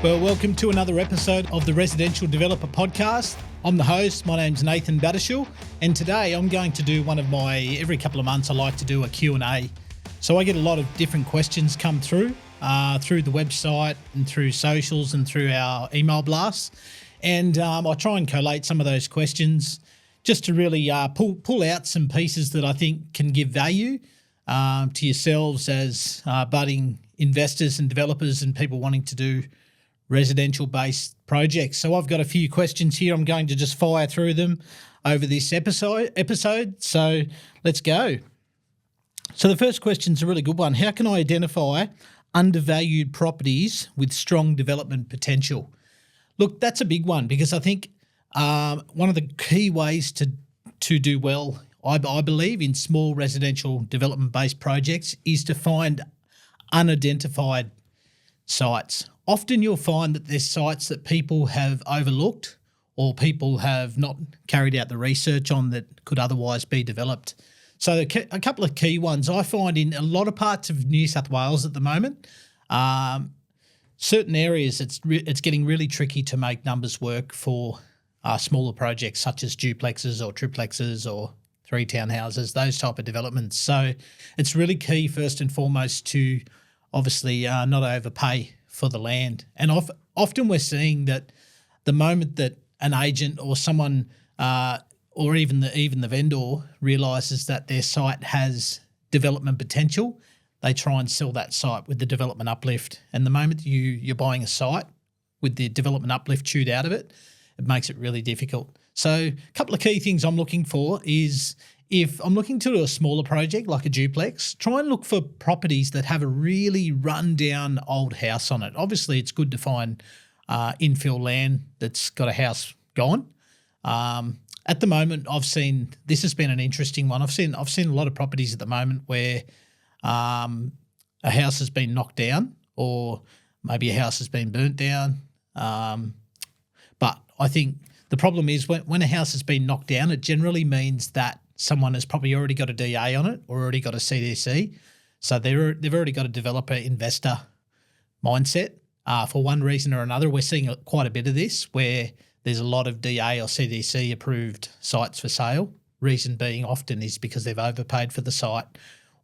Well, welcome to another episode of the Residential Developer Podcast. I'm the host. My name's Nathan Battishall, and today I'm going to do every couple of months I like to do a Q&A. So I get a lot of different questions come through the website and through socials and through our email blasts. And I try and collate some of those questions just to really pull out some pieces that I think can give value to yourselves as budding investors and developers and people wanting to do residential-based projects. So I've got a few questions here. I'm going to just fire through them over this episode. So let's go. So the first question is a really good one. How can I identify undervalued properties with strong development potential? Look, that's a big one because I think one of the key ways to do well, I believe, in small residential development-based projects is to find unidentified sites. Often you'll find that there's sites that people have overlooked or people have not carried out the research on that could otherwise be developed. So a couple of key ones I find in a lot of parts of New South Wales at the moment, certain areas it's getting really tricky to make numbers work for smaller projects such as duplexes or triplexes or 3 townhouses, those type of developments. So it's really key first and foremost to obviously not overpay for the land. And often we're seeing that the moment that an agent or someone or even the vendor realises that their site has development potential, they try and sell that site with the development uplift. And the moment you're buying a site with the development uplift chewed out of it, it makes it really difficult. So a couple of key things I'm looking for is if I'm looking to do a smaller project like a duplex, try and look for properties that have a really run-down old house on it. Obviously, it's good to find infill land that's got a house gone. At the moment, this has been an interesting one. I've seen a lot of properties at the moment where a house has been knocked down or maybe a house has been burnt down. But I think the problem is when a house has been knocked down, it generally means that someone has probably already got a DA on it or already got a CDC. So they've already got a developer investor mindset. For one reason or another, we're seeing quite a bit of this where there's a lot of DA or CDC approved sites for sale. Reason being often is because they've overpaid for the site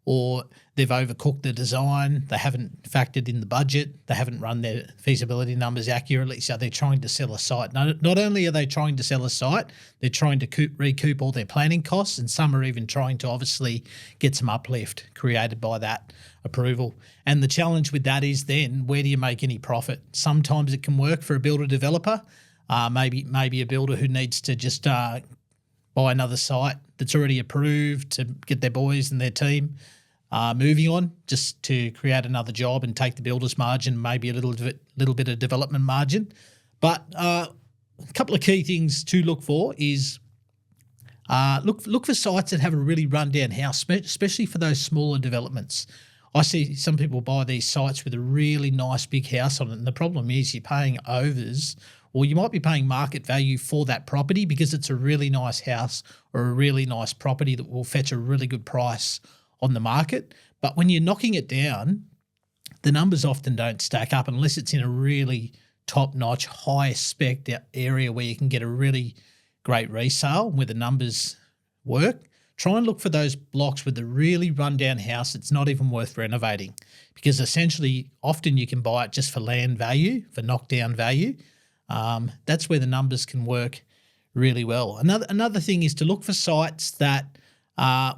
or they've overcooked the design, they haven't factored in the budget, they haven't run their feasibility numbers accurately, so they're trying to sell a site. Not only are they trying to sell a site, they're trying to recoup all their planning costs, and some are even trying to obviously get some uplift created by that approval. And the challenge with that is then, where do you make any profit? Sometimes it can work for a builder-developer, maybe a builder who needs to just buy another site that's already approved to get their boys and their team moving on, just to create another job and take the builder's margin, maybe a little bit of development margin. But a couple of key things to look for is look for sites that have a really run-down house, especially for those smaller developments. I see some people buy these sites with a really nice big house on it, and the problem is you're paying overs, or you might be paying market value for that property because it's a really nice house or a really nice property that will fetch a really good price on the market. But when you're knocking it down, the numbers often don't stack up unless it's in a really top-notch, high-spec area where you can get a really great resale where the numbers work. Try and look for those blocks with a really run-down house that's not even worth renovating, because essentially often you can buy it just for land value, for knockdown value. That's where the numbers can work really well. Another thing is to look for sites that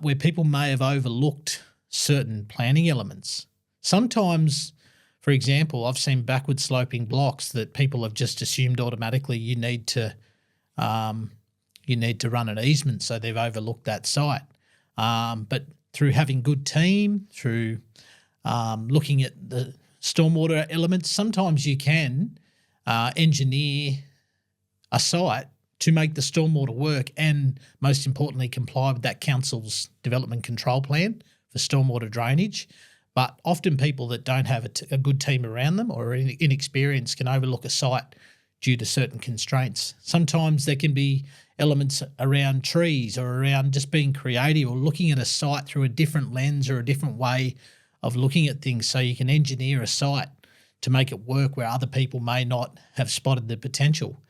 where people may have overlooked certain planning elements. Sometimes, for example, I've seen backward sloping blocks that people have just assumed automatically you need to run an easement, so they've overlooked that site. But through having good team, through looking at the stormwater elements, sometimes you can engineer a site to make the stormwater work and, most importantly, comply with that council's development control plan for stormwater drainage. But often people that don't have a good team around them or are inexperienced can overlook a site due to certain constraints. Sometimes there can be elements around trees or around just being creative or looking at a site through a different lens or a different way of looking at things, so you can engineer a site to make it work where other people may not have spotted the potential.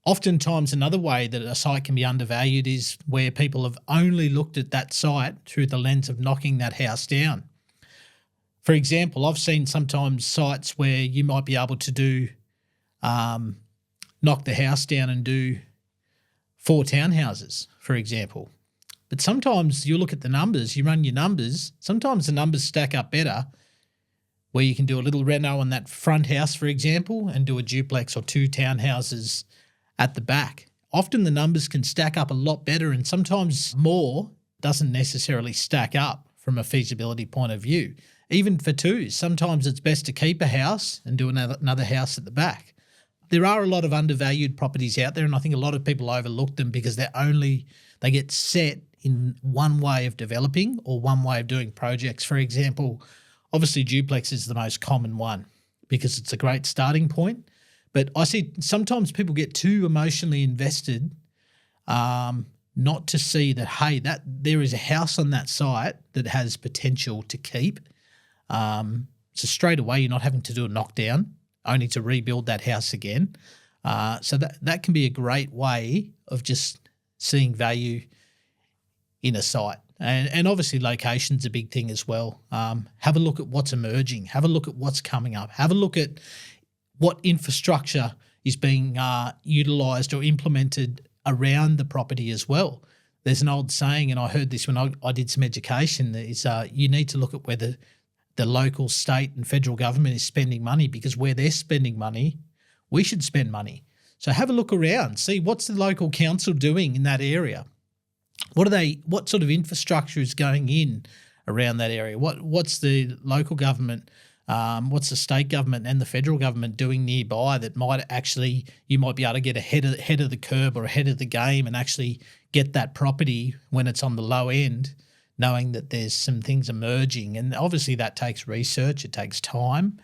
Oftentimes, another way that a site can be undervalued is where people have only looked at that site through the lens of knocking that house down. For example, I've seen sometimes sites where you might be able to do knock the house down and do 4 townhouses, for example. But sometimes you look at the numbers, you run your numbers, sometimes the numbers stack up better where you can do a little reno on that front house, for example, and do a duplex or 2 townhouses at the back. Often the numbers can stack up a lot better, and sometimes more doesn't necessarily stack up from a feasibility point of view. Even for 2s, sometimes it's best to keep a house and do another house at the back. There are a lot of undervalued properties out there, and I think a lot of people overlook them because they get set in one way of developing or one way of doing projects. For example, obviously duplex is the most common one because it's a great starting point. But I see sometimes people get too emotionally invested not to see that, hey, that there is a house on that site that has potential to keep. So straight away you're not having to do a knockdown, only to rebuild that house again. So that can be a great way of just seeing value in a site. And obviously location's a big thing as well. Have a look at what's emerging. Have a look at what's coming up. Have a look at what infrastructure is being utilised or implemented around the property as well. There's an old saying, and I heard this when I did some education, is you need to look at whether the local, state and federal government is spending money, because where they're spending money, we should spend money. So have a look around, see what's the local council doing in that area. What sort of infrastructure is going in around that area? What's the local government, what's the state government and the federal government doing nearby that you might be able to get ahead of the curve or ahead of the game and actually get that property when it's on the low end, knowing that there's some things emerging. And obviously that takes research, it takes time,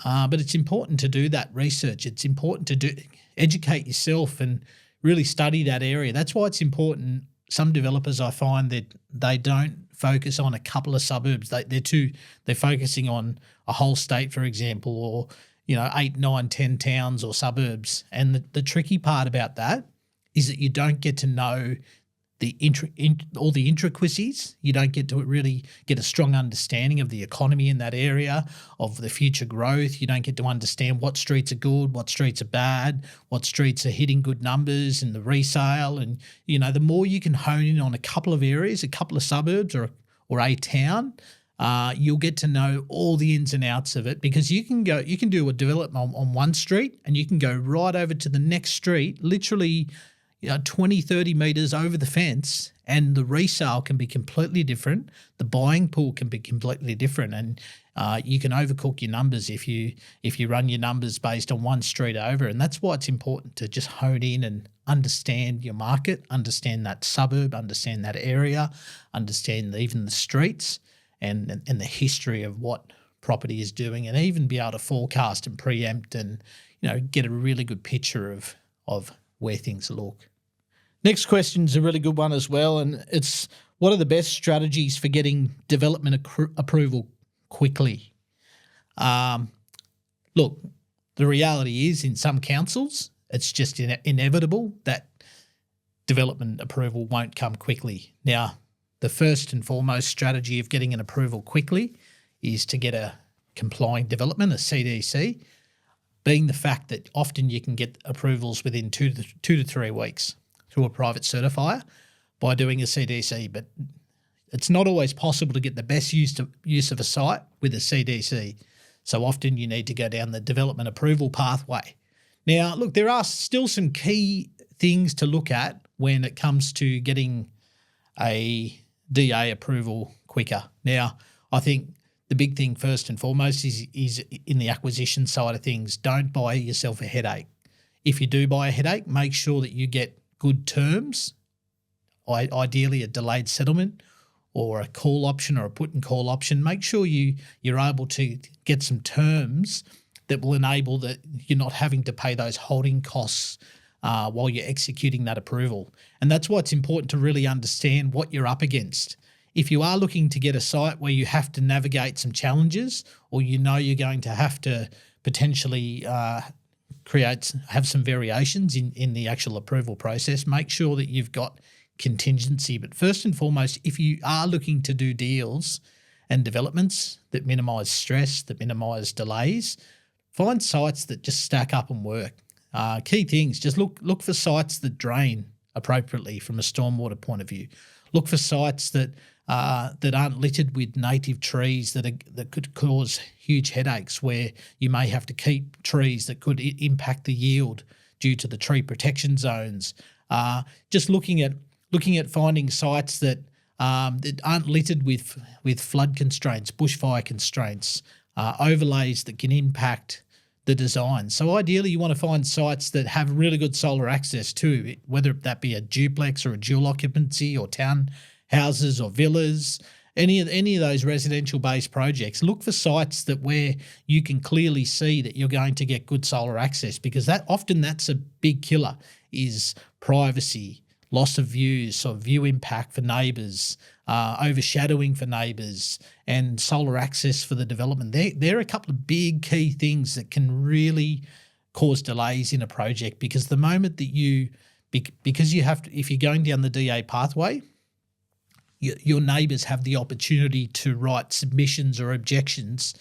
but it's important to do that research. It's important to educate yourself and really study that area. That's why it's important. Some developers, I find that they don't focus on a couple of suburbs. They're focusing on a whole state, for example, or 8, 9, 10 towns or suburbs. And the tricky part about that is that you don't get to know all the intricacies. You don't get to really get a strong understanding of the economy in that area, of the future growth. You don't get to understand what streets are good, what streets are bad, what streets are hitting good numbers in the resale. And, the more you can hone in on a couple of areas, a couple of suburbs or a town, you'll get to know all the ins and outs of it, because you can do a development on one street and you can go right over to the next street, literally 20, 30 metres over the fence, and the resale can be completely different. The buying pool can be completely different, and you can overcook your numbers if you run your numbers based on one street over. And that's why it's important to just hone in and understand your market, understand that suburb, understand that area, understand even the streets and the history of what property is doing, and even be able to forecast and preempt and get a really good picture of where things look. Next question is a really good one as well, and it's, what are the best strategies for getting development approval quickly? Look, the reality is in some councils, it's just inevitable that development approval won't come quickly. Now, the first and foremost strategy of getting an approval quickly is to get a complying development, a CDC, being the fact that often you can get approvals within 2 to 3 weeks through a private certifier by doing a CDC. But it's not always possible to get the best use of a site with a CDC. So often you need to go down the development approval pathway. Now, look, there are still some key things to look at when it comes to getting a DA approval quicker. Now, I think the big thing first and foremost is in the acquisition side of things. Don't buy yourself a headache. If you do buy a headache, make sure that you get good terms, ideally a delayed settlement or a call option or a put and call option. Make sure you're able to get some terms that will enable that you're not having to pay those holding costs while you're executing that approval. And that's why it's important to really understand what you're up against. if you are looking to get a site where you have to navigate some challenges, or you're going to have to potentially have some variations in the actual approval process, make sure that you've got contingency. But first and foremost, if you are looking to do deals and developments that minimise stress, that minimise delays, find sites that just stack up and work. Key things, just look for sites that drain appropriately from a stormwater point of view. Look for sites that aren't littered with native trees that could cause huge headaches, where you may have to keep trees that could impact the yield due to the tree protection zones. Just looking at finding sites that aren't littered with flood constraints, bushfire constraints, overlays that can impact the design. So ideally, you want to find sites that have really good solar access too, whether that be a duplex or a dual occupancy or townhouses or villas, any of those residential-based projects. Look for sites where you can clearly see that you're going to get good solar access, because that's a big killer, is privacy, loss of views, so view impact for neighbours, overshadowing for neighbours, and solar access for the development. They're a couple of big key things that can really cause delays in a project, because the moment that because you have to, if you're going down the DA pathway, your neighbours have the opportunity to write submissions or objections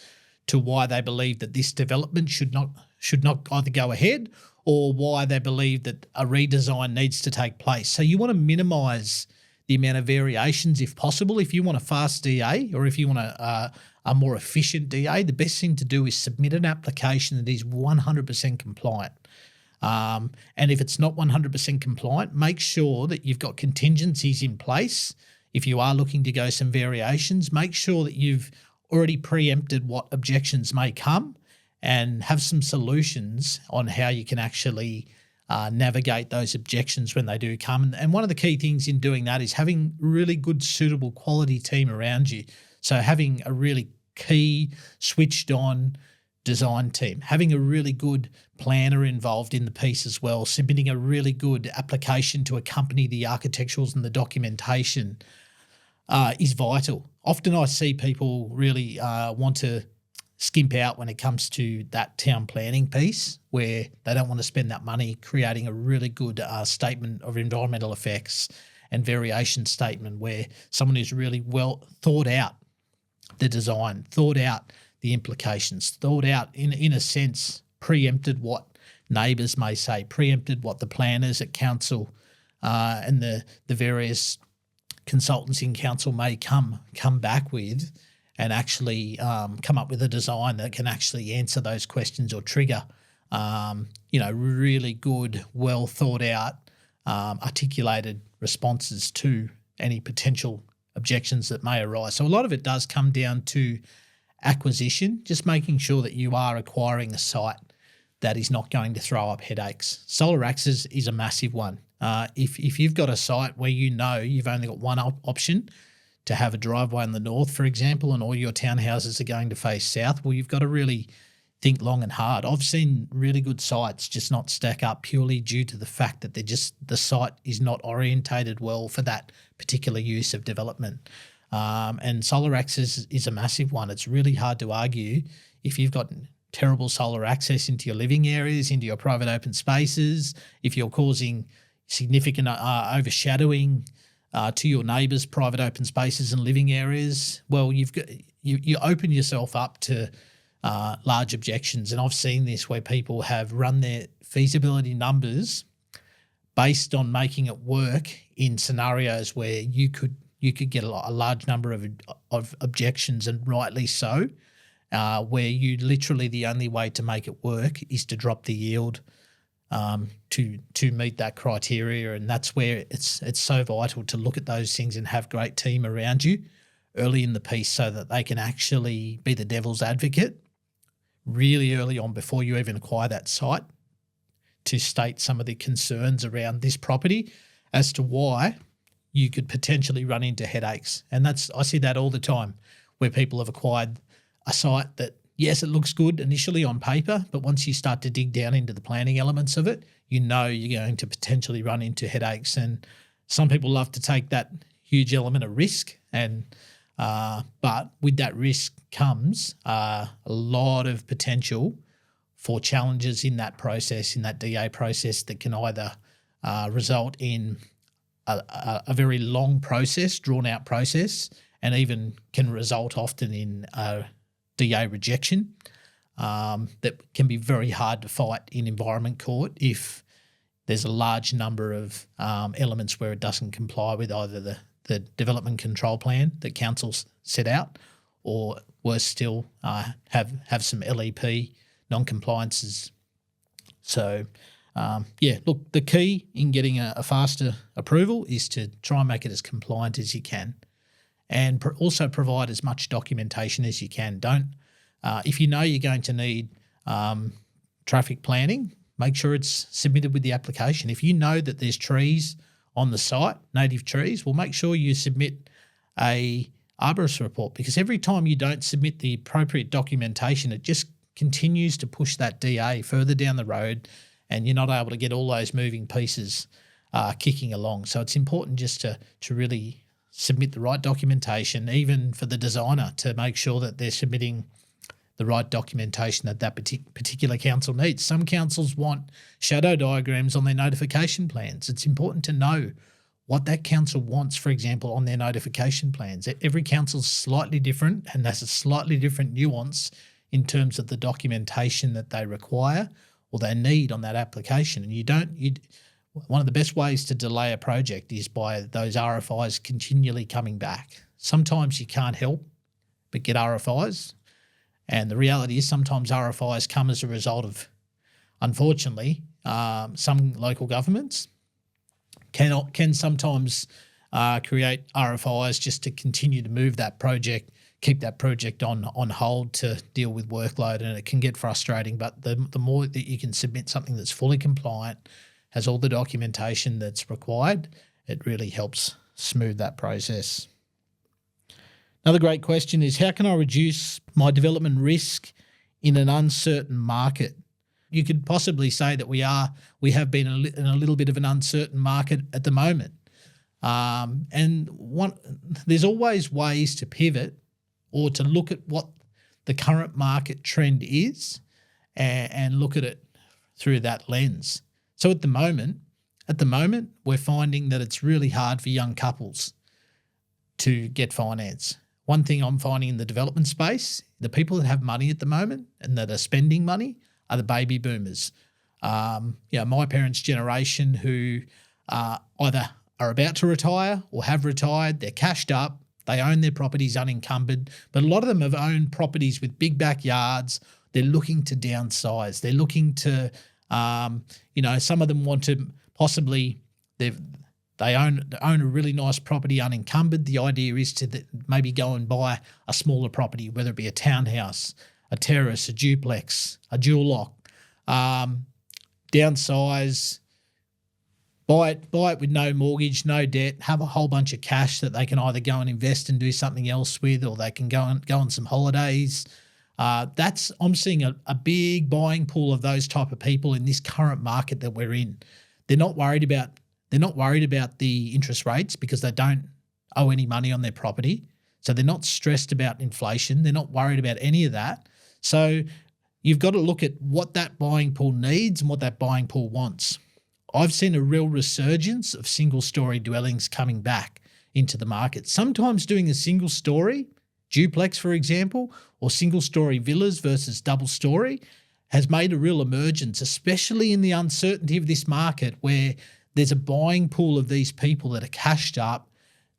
to why they believe that this development should not either go ahead, or why they believe that a redesign needs to take place. So you want to minimise the amount of variations if possible. If you want a fast DA, or if you want a more efficient DA, the best thing to do is submit an application that is 100% compliant. And if it's not 100% compliant, make sure that you've got contingencies in place. If you are looking to go some variations, make sure that you've already preempted what objections may come, and have some solutions on how you can actually navigate those objections when they do come. And one of the key things in doing that is having really good, suitable, quality team around you. So having a really key, switched-on design team, having a really good planner involved in the piece as well, submitting a really good application to accompany the architecturals and the documentation is vital. Often I see people really want to skimp out when it comes to that town planning piece, where they don't want to spend that money creating a really good statement of environmental effects and variation statement, where someone who's really well thought out the design, thought out the implications, thought out, in a sense, preempted what neighbours may say, preempted what the planners at council and the various consultants in council may come back with, and actually come up with a design that can actually answer those questions or trigger, really good, well thought out, articulated responses to any potential objections that may arise. So a lot of it does come down to acquisition, just making sure that you are acquiring a site that is not going to throw up headaches. Solar access is a massive one. If you've got a site where you've only got one option, to have a driveway in the north, for example, and all your townhouses are going to face south, well, you've got to really think long and hard. I've seen really good sites just not stack up purely due to the fact that the site is not orientated well for that particular use of development. And solar access is a massive one. It's really hard to argue if you've got terrible solar access into your living areas, into your private open spaces, if you're causing significant overshadowing to your neighbours' private open spaces and living areas, well, you open yourself up to large objections. And I've seen this where people have run their feasibility numbers based on making it work in scenarios where you could get a large number of objections, and rightly so, where you literally, the only way to make it work is to drop the yield to meet that criteria. And that's where it's so vital to look at those things and have great team around you early in the piece, so that they can actually be the devil's advocate really early on before you even acquire that site, to state some of the concerns around this property as to why you could potentially run into headaches. And I see that all the time, where people have acquired a site that, yes, it looks good initially on paper, but once you start to dig down into the planning elements of it, you're going to potentially run into headaches. And some people love to take that huge element of risk, and but with that risk comes a lot of potential for challenges in that process, in that DA process, that can either result in a very long process, drawn-out process, and even can result often in a DA rejection that can be very hard to fight in environment court if there's a large number of elements where it doesn't comply with either the development control plan that councils set out, or worse still, have some LEP non-compliances. So, look, the key in getting a faster approval is to try and make it as compliant as you can, and also provide as much documentation as you can. Don't, if you know you're going to need traffic planning, make sure it's submitted with the application. If you know that there's trees on the site, native trees, well, make sure you submit a arborist report, because every time you don't submit the appropriate documentation, it just continues to push that DA further down the road, and you're not able to get all those moving pieces kicking along. So it's important just to really submit the right documentation, even for the designer, to make sure that they're submitting the right documentation that particular council needs. Some councils want shadow diagrams on their notification plans. It's important to know what that council wants, for example, on their notification plans. Every council's slightly different and has a slightly different nuance in terms of the documentation that they require or they need on that application. And one of the best ways to delay a project is by those RFIs continually coming back. Sometimes you can't help but get RFIs. And the reality is sometimes RFIs come as a result of, unfortunately, some local governments can sometimes create RFIs just to continue to move that project, keep that project on hold to deal with workload, and it can get frustrating. But the more that you can submit something that's fully compliant, has all the documentation that's required, it really helps smooth that process. Another great question is, how can I reduce my development risk in an uncertain market? You could possibly say that we have been in a little bit of an uncertain market at the moment. There's always ways to pivot or to look at what the current market trend is and look at it through that lens. So at the moment, we're finding that it's really hard for young couples to get finance. One thing I'm finding in the development space, the people that have money at the moment and that are spending money are the baby boomers. My parents' generation, who either are about to retire or have retired, they're cashed up, they own their properties unencumbered, but a lot of them have owned properties with big backyards. They're looking to downsize. They're looking to, some of them want to possibly, they own a really nice property unencumbered. The idea is to maybe go and buy a smaller property, whether it be a townhouse, a terrace, a duplex, a dual lock, downsize, buy it with no mortgage, no debt, have a whole bunch of cash that they can either go and invest and do something else with, or they can go on some holidays. I'm seeing a big buying pool of those type of people in this current market that we're in. They're not worried about the interest rates because they don't owe any money on their property. So they're not stressed about inflation. They're not worried about any of that. So you've got to look at what that buying pool needs and what that buying pool wants. I've seen a real resurgence of single-story dwellings coming back into the market. Sometimes doing a single-story duplex, for example, or single-story villas versus double-story has made a real emergence, especially in the uncertainty of this market where there's a buying pool of these people that are cashed up.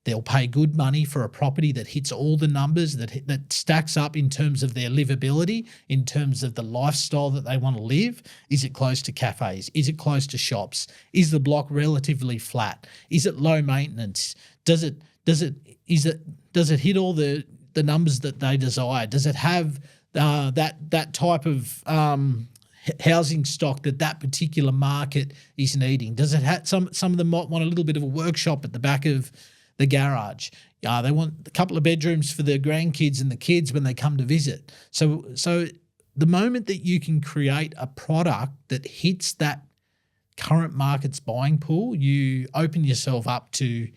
They'll pay good money for a property that hits all the numbers, that stacks up in terms of their livability, in terms of the lifestyle that they want to live. Is it close to cafes? Is it close to shops? Is the block relatively flat? Is it low maintenance? Does it hit all the numbers that they desire? Does it have that type of housing stock that particular market is needing? Does it have some of them might want a little bit of a workshop at the back of the garage. They want a couple of bedrooms for their grandkids and the kids when they come to visit. So the moment that you can create a product that hits that current market's buying pool, you open yourself up to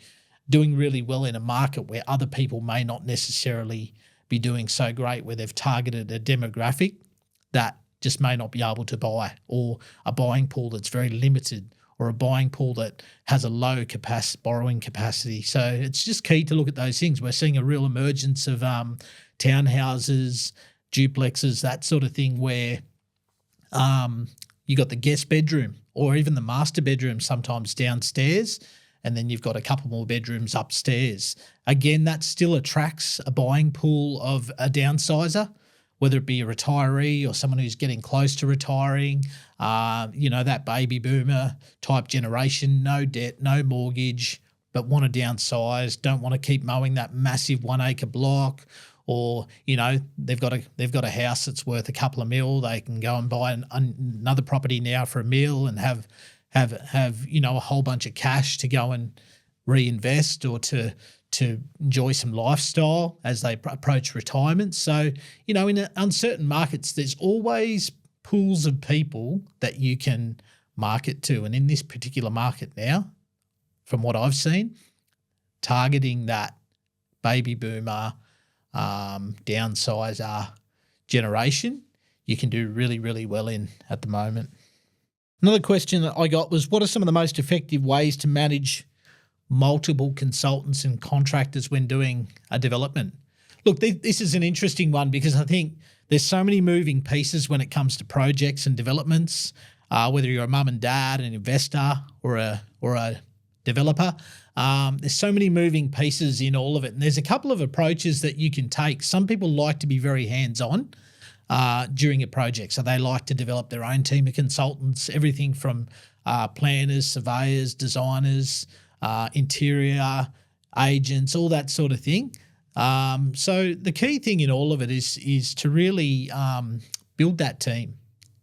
doing really well in a market where other people may not necessarily be doing so great, where they've targeted a demographic that just may not be able to buy, or a buying pool that's very limited, or a buying pool that has a low borrowing capacity. So it's just key to look at those things. We're seeing a real emergence of townhouses, duplexes, that sort of thing, where you got the guest bedroom or even the master bedroom sometimes downstairs, and then you've got a couple more bedrooms upstairs. Again, that still attracts a buying pool of a downsizer, whether it be a retiree or someone who's getting close to retiring, that baby boomer type generation, no debt, no mortgage, but want to downsize, don't want to keep mowing that massive 1 acre block, or, they've got a house that's worth a couple of mil. They can go and buy another property now for $1 million and have a whole bunch of cash to go and reinvest, or to enjoy some lifestyle as they approach retirement. So, in uncertain markets, there's always pools of people that you can market to. And in this particular market now, from what I've seen, targeting that baby boomer, downsizer generation, you can do really, really well in at the moment. Another question that I got was, what are some of the most effective ways to manage multiple consultants and contractors when doing a development? Look, this is an interesting one, because I think there's so many moving pieces when it comes to projects and developments, whether you're a mum and dad, an investor, or a developer. There's so many moving pieces in all of it. And there's a couple of approaches that you can take. Some people like to be very hands-on during a project. So they like to develop their own team of consultants, everything from planners, surveyors, designers, interior agents, all that sort of thing. So the key thing in all of it is to really build that team.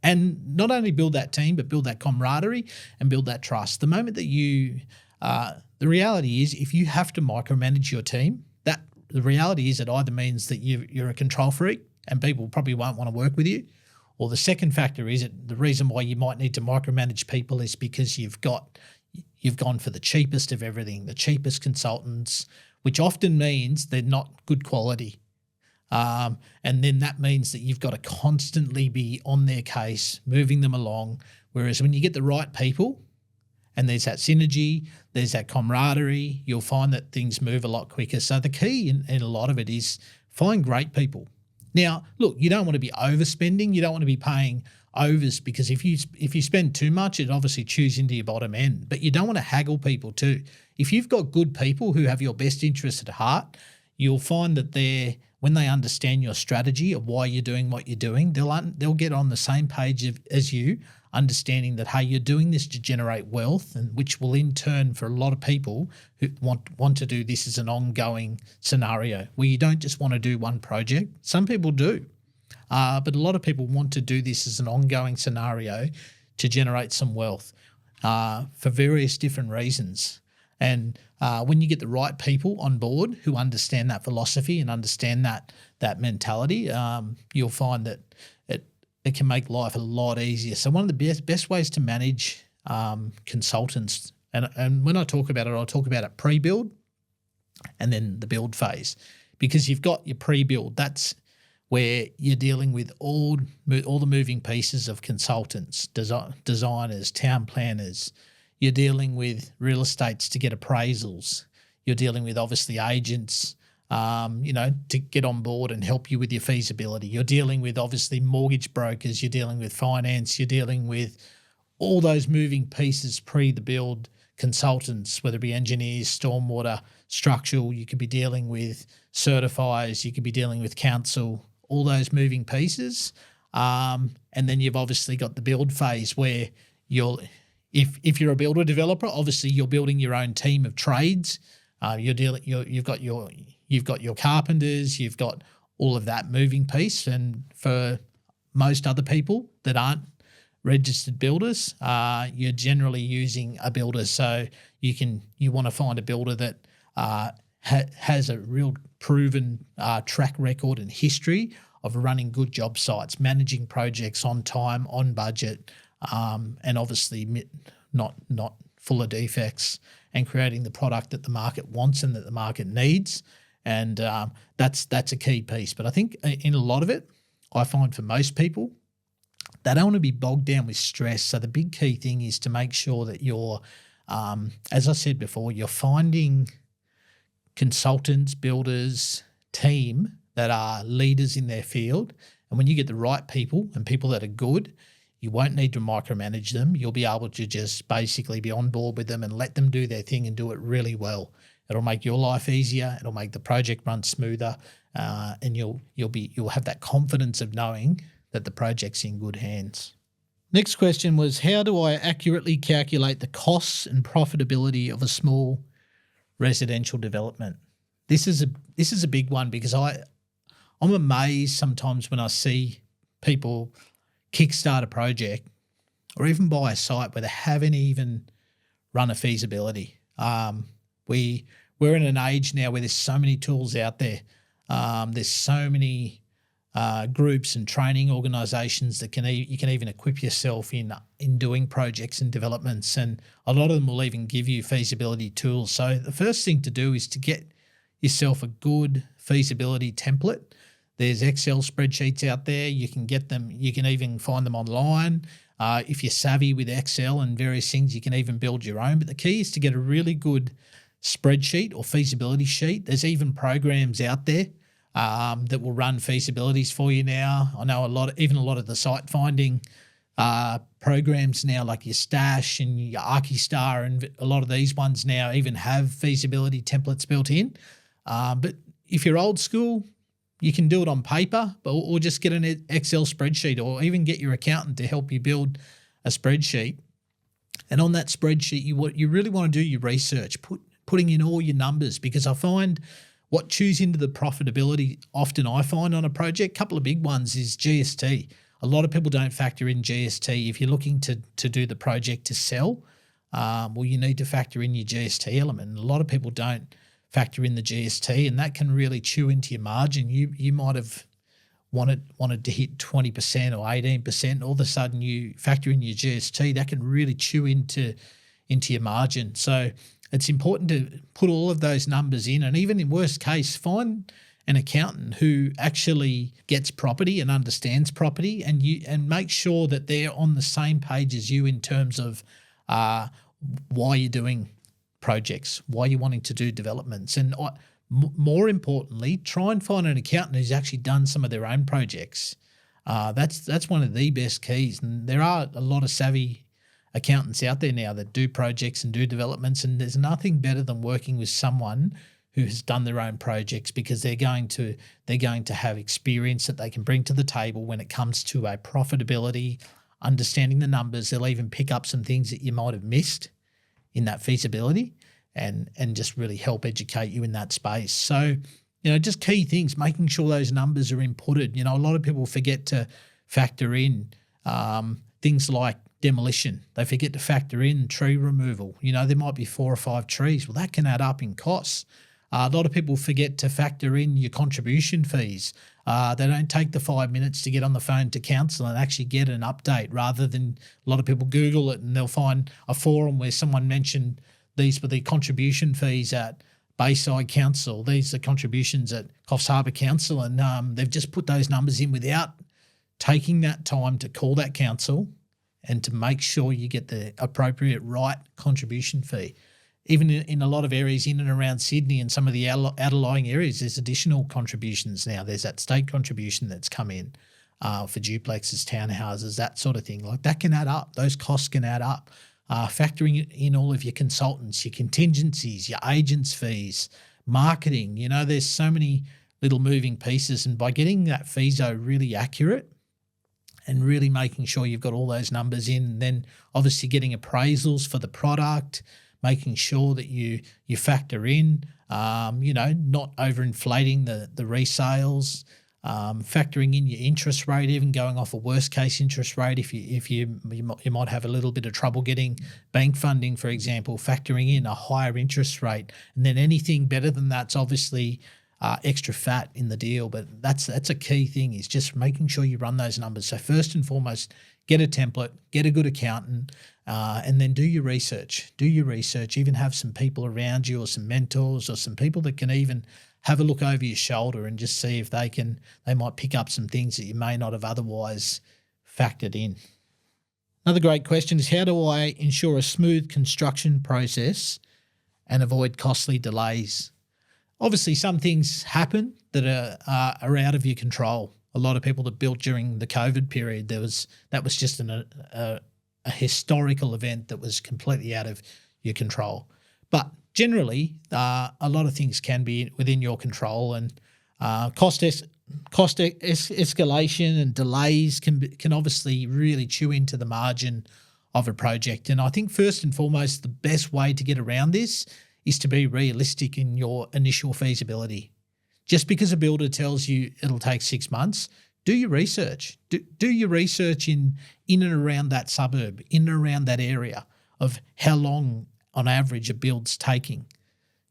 And not only build that team, but build that camaraderie and build that trust. The moment that the reality is, if you have to micromanage your team, the reality is it either means that you're a control freak and people probably won't want to work with you, or the second factor is the reason why you might need to micromanage people is because you've gone for the cheapest of everything, the cheapest consultants, which often means they're not good quality. And then that means that you've got to constantly be on their case, moving them along. Whereas when you get the right people and there's that synergy, there's that camaraderie, you'll find that things move a lot quicker. So the key in a lot of it is find great people. Now, look, you don't want to be overspending. You don't want to be paying overs, because if you spend too much, it obviously chews into your bottom end. But you don't want to haggle people too. If you've got good people who have your best interests at heart, you'll find that when they understand your strategy of why you're doing what you're doing, they'll get on the same page as you, understanding that, hey, you're doing this to generate wealth, and which will in turn, for a lot of people who want to do this as an ongoing scenario where you don't just want to do one project. Some people do, but a lot of people want to do this as an ongoing scenario to generate some wealth for various different reasons. And when you get the right people on board who understand that philosophy and understand that mentality, you'll find that it can make life a lot easier. So one of the best ways to manage consultants, and when I talk about it, I'll talk about it pre-build and then the build phase, because you've got your pre-build. That's where you're dealing with all the moving pieces of consultants, designers, town planners. You're dealing with real estates to get appraisals. You're dealing with obviously agents, to get on board and help you with your feasibility. You're dealing with obviously mortgage brokers. You're dealing with finance. You're dealing with all those moving pieces pre the build consultants, whether it be engineers, stormwater, structural. You could be dealing with certifiers. You could be dealing with council, all those moving pieces. And then you've obviously got the build phase where if you're a builder developer, obviously you're building your own team of trades. You've got your carpenters, you've got all of that moving piece. And for most other people that aren't registered builders, you're generally using a builder. So you want to find a builder that has a real proven track record and history of running good job sites, managing projects on time, on budget, and obviously not full of defects and creating the product that the market wants and that the market needs. And that's a key piece. But I think in a lot of it, I find for most people, they don't want to be bogged down with stress. So the big key thing is to make sure that you're, as I said before, you're finding consultants, builders, team that are leaders in their field. And when you get the right people and people that are good, you won't need to micromanage them. You'll be able to just basically be on board with them and let them do their thing and do it really well. It'll make your life easier. It'll make the project run smoother, and you'll have that confidence of knowing that the project's in good hands. Next question was, how do I accurately calculate the costs and profitability of a small residential development? This is a big one, because I'm amazed sometimes when I see people kickstart a project or even buy a site where they haven't even run a feasibility. We're in an age now where there's so many tools out there. There's so many groups and training organisations that you can even equip yourself in doing projects and developments, and a lot of them will even give you feasibility tools. So the first thing to do is to get yourself a good feasibility template. There's Excel spreadsheets out there. You can get them. You can even find them online. If you're savvy with Excel and various things, you can even build your own. But the key is to get a really good spreadsheet or feasibility sheet. There's even programs out there that will run feasibilities for you now. I know a lot of the site finding programs now, like your Stash and your ArchiStar, and a lot of these ones now even have feasibility templates built in. But if you're old school, you can do it on paper, or just get an Excel spreadsheet, or even get your accountant to help you build a spreadsheet. And on that spreadsheet, what you really want to do your research, putting in all your numbers, because I find what chews into the profitability often I find on a project, a couple of big ones, is GST. A lot of people don't factor in GST. If you're looking to do the project to sell, well, you need to factor in your GST element. A lot of people don't factor in the GST, and that can really chew into your margin. You might have wanted to hit 20% or 18%. All of a sudden you factor in your GST, that can really chew into your margin. So it's important to put all of those numbers in, and even in worst case, find an accountant who actually gets property and understands property, and make sure that they're on the same page as you in terms of why you're doing projects, why you're wanting to do developments. And more importantly, try and find an accountant who's actually done some of their own projects. That's one of the best keys. And there are a lot of savvy accountants out there now that do projects and do developments, and there's nothing better than working with someone who has done their own projects, because they're going to have experience that they can bring to the table when it comes to a profitability, understanding the numbers. They'll even pick up some things that you might have missed in that feasibility, and just really help educate you in that space. So, just key things, making sure those numbers are inputted. A lot of people forget to factor in things like demolition. They forget to factor in tree removal. There might be 4 or 5 trees. Well, that can add up in costs. A lot of people forget to factor in your contribution fees. They don't take the 5 minutes to get on the phone to council and actually get an update, rather than a lot of people Google it and they'll find a forum where someone mentioned these were the contribution fees at Bayside Council. These are contributions at Coffs Harbour Council, and they've just put those numbers in without taking that time to call that council and to make sure you get the appropriate right contribution fee. Even in a lot of areas in and around Sydney and some of the outlying areas, there's additional contributions now. There's that state contribution that's come in for duplexes, townhouses, that sort of thing. Like, that can add up. Those costs can add up. Factoring in all of your consultants, your contingencies, your agents' fees, marketing. There's so many little moving pieces. And by getting that FISO really accurate and really making sure you've got all those numbers in, and then obviously getting appraisals for the product, making sure that you factor in, not overinflating the resales, factoring in your interest rate, even going off a worst case interest rate if you might have a little bit of trouble getting bank funding, for example, factoring in a higher interest rate. And then anything better than that's obviously extra fat in the deal. But that's a key thing, is just making sure you run those numbers. So first and foremost, get a template, get a good accountant, and then do your research. Do your research. Even have some people around you, or some mentors, or some people that can even have a look over your shoulder and just see if they might pick up some things that you may not have otherwise factored in. Another great question is, how do I ensure a smooth construction process and avoid costly delays? Obviously, some things happen that are out of your control. A lot of people that built during the COVID period, that was just a historical event that was completely out of your control. But generally, a lot of things can be within your control, and cost escalation and delays can obviously really chew into the margin of a project. And I think first and foremost, the best way to get around this is to be realistic in your initial feasibility. Just because a builder tells you it'll take 6 months, do your research. Do your research in and around that suburb, in and around that area, of how long on average a build's taking.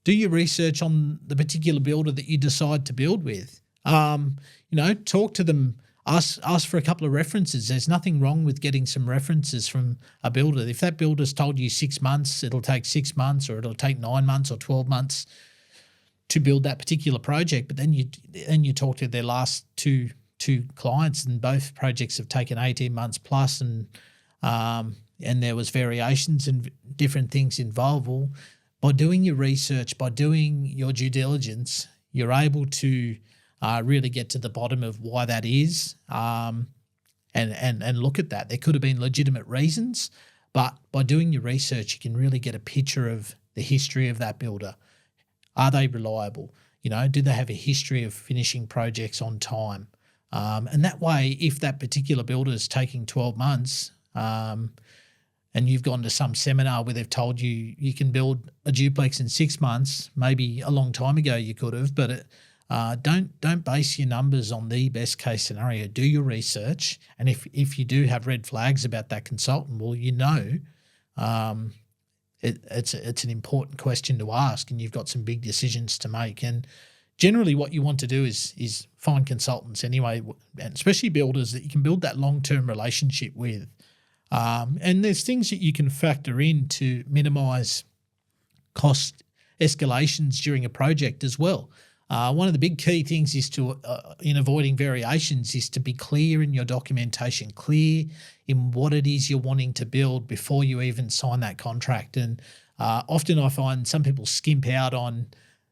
Do your research on the particular builder that you decide to build with. Talk to them. Ask for a couple of references. There's nothing wrong with getting some references from a builder. If that builder's told you 6 months, it'll take 6 months, or it'll take 9 months or 12 months to build that particular project. But then you talk to their last two clients, and both projects have taken 18 months plus, and there was variations and different things involved. Well, by doing your research, by doing your due diligence, you're able to really get to the bottom of why that is, and look at that. There could have been legitimate reasons, but by doing your research, you can really get a picture of the history of that builder. Are they reliable? Do they have a history of finishing projects on time? And that way, if that particular builder is taking 12 months, and you've gone to some seminar where they've told you you can build a duplex in 6 months, maybe a long time ago you could have, but don't base your numbers on the best case scenario. Do your research, and if you do have red flags about that consultant, well, it's an important question to ask, and you've got some big decisions to make. And generally, what you want to do is find consultants anyway, and especially builders that you can build that long-term relationship with. And there's things that you can factor in to minimise cost escalations during a project as well. One of the big key things is in avoiding variations is to be clear in your documentation, clear in what it is you're wanting to build before you even sign that contract. And often I find some people skimp out on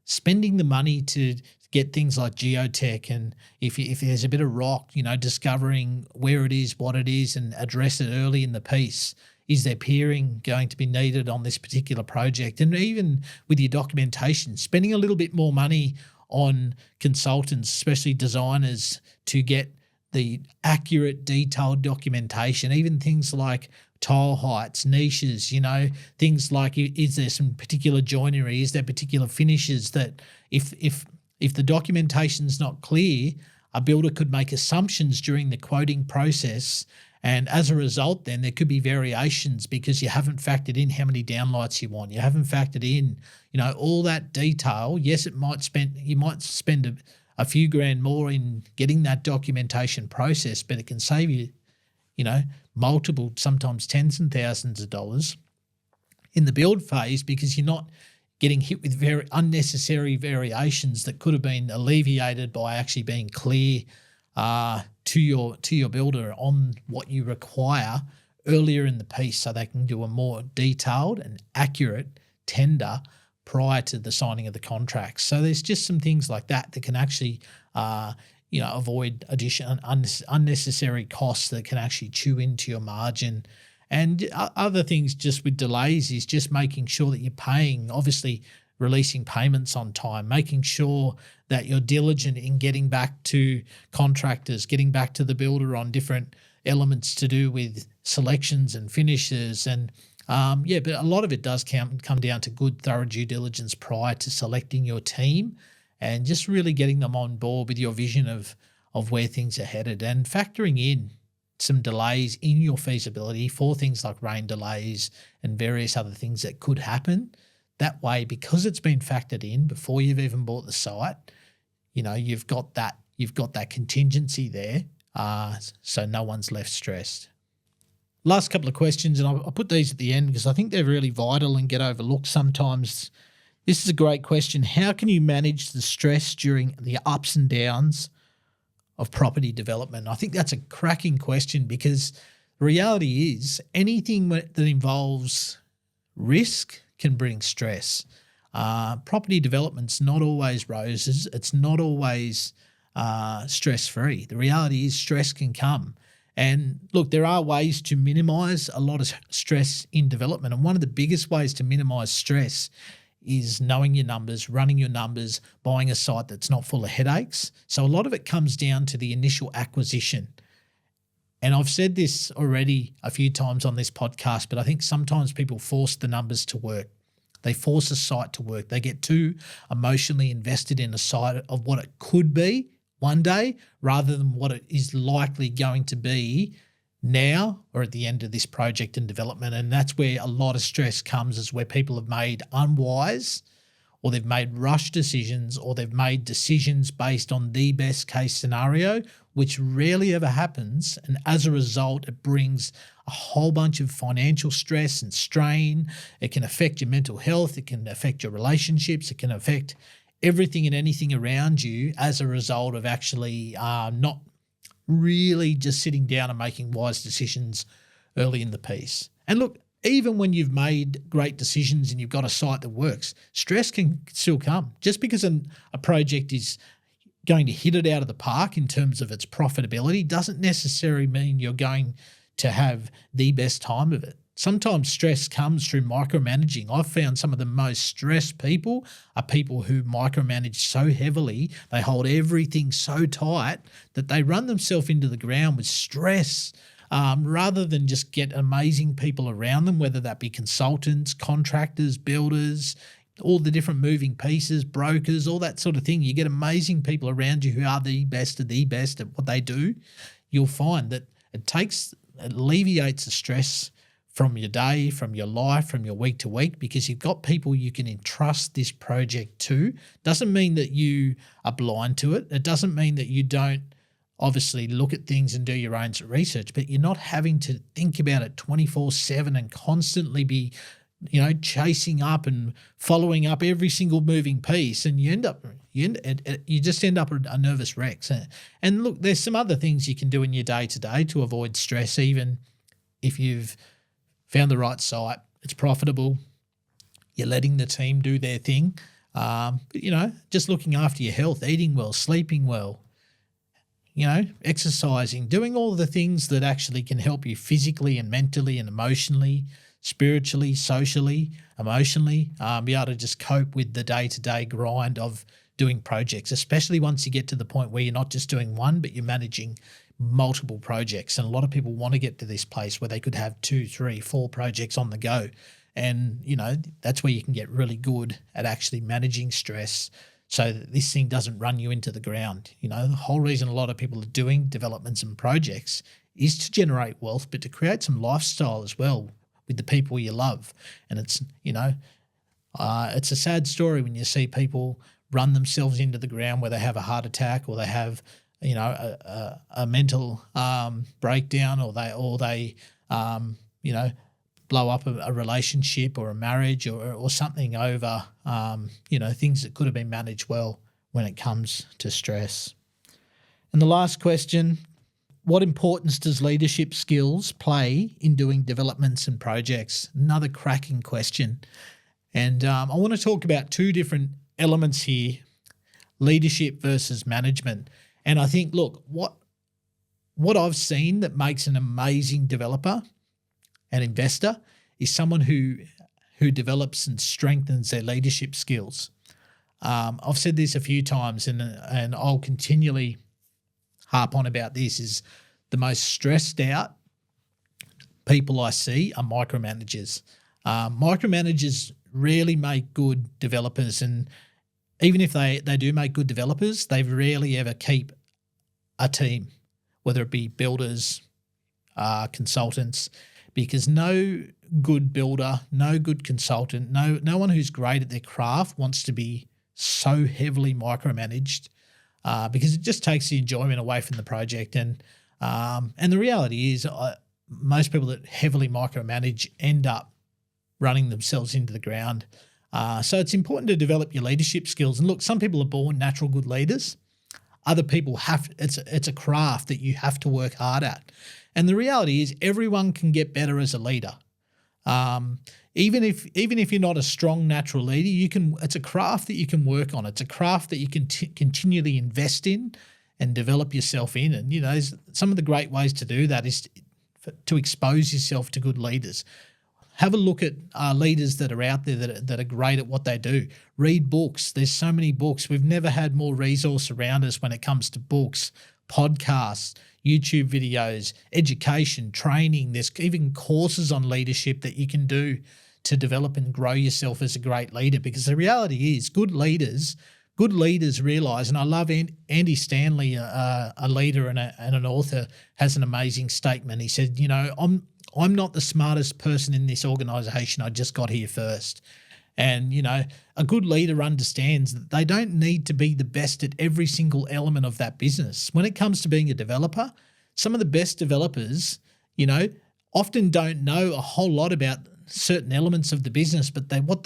spending the money to get things like geotech, and if there's a bit of rock, discovering where it is, what it is, and address it early in the piece. Is there peering going to be needed on this particular project? And even with your documentation, spending a little bit more money on consultants, especially designers, to get the accurate, detailed documentation, even things like tile heights, niches, things like, is there some particular joinery, is there particular finishes that if the documentation's not clear, a builder could make assumptions during the quoting process, and as a result then there could be variations because you haven't factored in how many downlights you want. You haven't factored in, all that detail. Yes, you might spend a few grand more in getting that documentation process, but it can save you, multiple, sometimes tens and thousands of dollars in the build phase, because you're not getting hit with very unnecessary variations that could have been alleviated by actually being clear to your builder on what you require earlier in the piece, so they can do a more detailed and accurate tender prior to the signing of the contract. So there's just some things like that can actually avoid additional unnecessary costs that can actually chew into your margin. And other things just with delays is just making sure that you're paying, obviously releasing payments on time, making sure that you're diligent in getting back to contractors, getting back to the builder on different elements to do with selections and finishes. And but a lot of it does come down to good, thorough due diligence prior to selecting your team, and just really getting them on board with your vision of where things are headed, and factoring in some delays in your feasibility for things like rain delays and various other things that could happen. That way, because it's been factored in before you've even bought the site, you've got that contingency there, so no one's left stressed. Last couple of questions, and I'll put these at the end because I think they're really vital and get overlooked sometimes. This is a great question. How can you manage the stress during the ups and downs of property development? I think that's a cracking question because the reality is anything that involves risk can bring stress. Property development's not always roses. It's not always stress-free. The reality is stress can come. And look, there are ways to minimise a lot of stress in development. And one of the biggest ways to minimise stress is knowing your numbers, running your numbers, buying a site that's not full of headaches. So a lot of it comes down to the initial acquisition. And I've said this already a few times on this podcast, but I think sometimes people force the numbers to work. They force a site to work. They get too emotionally invested in a site of what it could be one day rather than what it is likely going to be now or at the end of this project and development. And that's where a lot of stress comes, is where people have made unwise or they've made rush decisions or they've made decisions based on the best case scenario, which rarely ever happens. And as a result, it brings a whole bunch of financial stress and strain. It can affect your mental health. It can affect your relationships. It can affect everything and anything around you as a result of actually not really just sitting down and making wise decisions early in the piece. And look, even when you've made great decisions and you've got a site that works, stress can still come. Just because a project is going to hit it out of the park in terms of its profitability doesn't necessarily mean you're going to have the best time of it. Sometimes stress comes through micromanaging. I've found some of the most stressed people are people who micromanage so heavily, they hold everything so tight that they run themselves into the ground with stress, rather than just get amazing people around them, whether that be consultants, contractors, builders, all the different moving pieces, brokers, all that sort of thing. You get amazing people around you who are the best of the best at what they do. You'll find that it alleviates the stress from your day, from your life, from your week to week, because you've got people you can entrust this project to. Doesn't mean that you are blind to it. It doesn't mean that you don't obviously look at things and do your own research, but you're not having to think about it 24/7 and constantly be, chasing up and following up every single moving piece, and you just end up a nervous wreck. And look, there's some other things you can do in your day-to-day to avoid stress, even if you've found the right site, it's profitable, you're letting the team do their thing, just looking after your health, eating well, sleeping well, exercising, doing all the things that actually can help you physically and mentally and emotionally, spiritually, socially, emotionally, be able to just cope with the day-to-day grind of doing projects, especially once you get to the point where you're not just doing one, but you're managing multiple projects. And a lot of people want to get to this place where they could have 2, 3, 4 projects on the go. And, that's where you can get really good at actually managing stress so that this thing doesn't run you into the ground. The whole reason a lot of people are doing developments and projects is to generate wealth, but to create some lifestyle as well with the people you love. And it's a sad story when you see people run themselves into the ground where they have a heart attack or they have a mental breakdown, or they blow up a relationship or a marriage or something over things that could have been managed well when it comes to stress. And the last question: what importance does leadership skills play in doing developments and projects? Another cracking question. And I want to talk about 2 different elements here: leadership versus management. And I think, look, what I've seen that makes an amazing developer and investor is someone who develops and strengthens their leadership skills. I've said this a few times, and I'll continually harp on about this, is the most stressed out people I see are micromanagers. Micromanagers rarely make good developers, and even if they do make good developers, they rarely ever keep a team, whether it be builders, consultants, because no good builder, no good consultant, no one who's great at their craft wants to be so heavily micromanaged because it just takes the enjoyment away from the project. And the reality is most people that heavily micromanage end up running themselves into the ground. So it's important to develop your leadership skills. And look, some people are born natural good leaders. Other people it's a craft that you have to work hard at. And the reality is everyone can get better as a leader. Even if you're not a strong natural leader, it's a craft that you can work on. It's a craft that you can continually invest in and develop yourself in. And, some of the great ways to do that is to expose yourself to good leaders. Have a look at leaders that are out there that are great at what they do. Read books. There's so many books. We've never had more resource around us when it comes to books, podcasts, YouTube videos, education, training. There's even courses on leadership that you can do to develop and grow yourself as a great leader, because the reality is good leaders realize, and I love Andy Stanley, a leader and an author, has an amazing statement. He said, I'm not the smartest person in this organization. I just got here first. And, a good leader understands that they don't need to be the best at every single element of that business. When it comes to being a developer, some of the best developers, often don't know a whole lot about certain elements of the business, but what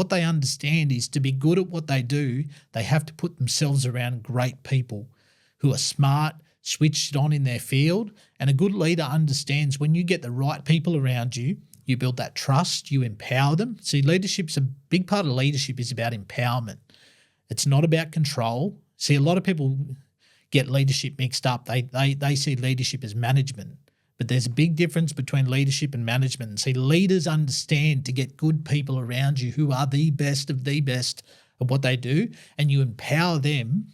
they understand is to be good at what they do, they have to put themselves around great people who are smart, switched on in their field. And a good leader understands when you get the right people around you, you build that trust, you empower them. See, a big part of leadership is about empowerment. It's not about control. See, a lot of people get leadership mixed up. They see leadership as management. But there's a big difference between leadership and management. And see, leaders understand to get good people around you who are the best of what they do, and you empower them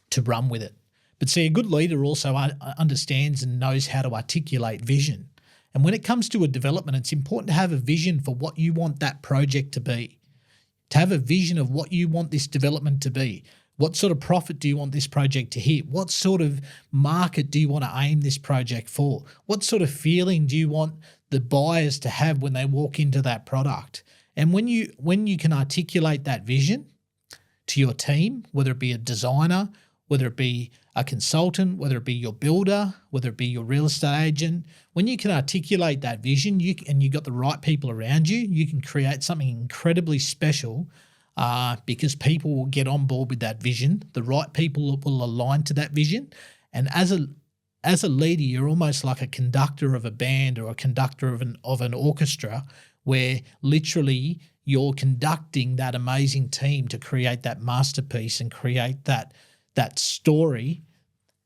to run with it. But see, a good leader also understands and knows how to articulate vision. And when it comes to a development, it's important to have a vision for what you want that project to be, to have a vision of what you want this development to be. What sort of profit do you want this project to hit? What sort of market do you want to aim this project for? What sort of feeling do you want the buyers to have when they walk into that product? And when you can articulate that vision to your team, whether it be a designer, whether it be a consultant, whether it be your builder, whether it be your real estate agent, when you can articulate that vision and you've got the right people around you, you can create something incredibly special. Because people will get on board with that vision. The right people will align to that vision. And as a leader, you're almost like a conductor of a band or a conductor of an orchestra, where literally you're conducting that amazing team to create that masterpiece and create that story,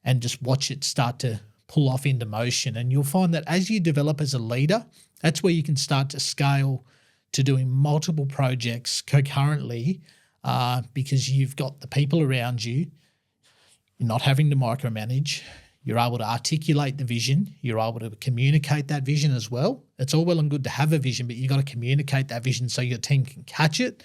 and just watch it start to pull off into motion. And you'll find that as you develop as a leader, that's where you can start to scale to doing multiple projects concurrently, because you've got the people around you. You're not having to micromanage. You're able to articulate the vision. You're able to communicate that vision as well. It's all well and good to have a vision, but you've got to communicate that vision so your team can catch it.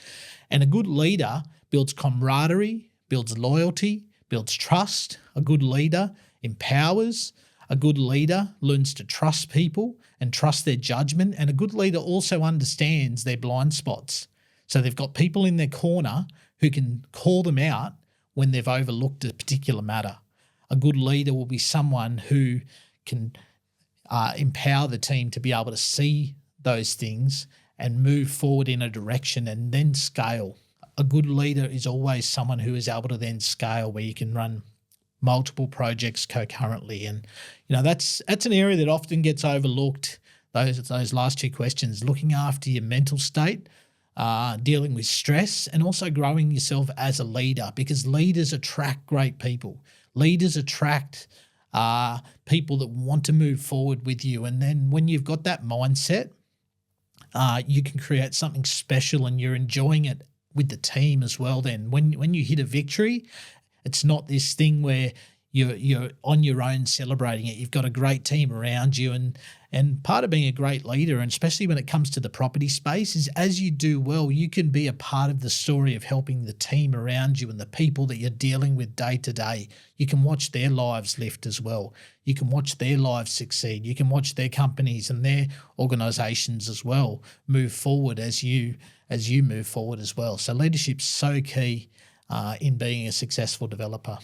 And a good leader builds camaraderie, builds loyalty, builds trust. A good leader empowers. A good leader learns to trust people and trust their judgment. And a good leader also understands their blind spots. So they've got people in their corner who can call them out when they've overlooked a particular matter. A good leader will be someone who can empower the team to be able to see those things and move forward in a direction and then scale. A good leader is always someone who is able to then scale, where you can run multiple projects concurrently. And that's an area that often gets overlooked, those last two questions: looking after your mental state, dealing with stress, and also growing yourself as a leader, because leaders attract great people. Leaders attract people that want to move forward with you. And then when you've got that mindset, you can create something special, and you're enjoying it with the team as well. Then when you hit a victory, it's not this thing where you're on your own celebrating it. You've got a great team around you. And part of being a great leader, and especially when it comes to the property space, is as you do well, you can be a part of the story of helping the team around you and the people that you're dealing with day to day. You can watch their lives lift as well. You can watch their lives succeed. You can watch their companies and their organizations as well move forward as you move forward as well. So leadership's so key. in being a successful developer.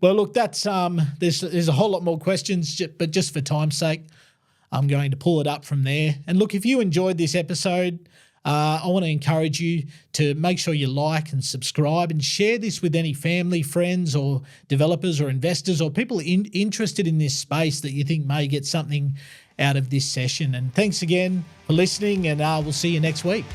Well, look, that's there's a whole lot more questions, but just for time's sake, I'm going to pull it up from there. And look, if you enjoyed this episode, I want to encourage you to make sure you like and subscribe and share this with any family, friends, or developers or investors or people interested in this space that you think may get something out of this session. And thanks again for listening, and we'll see you next week.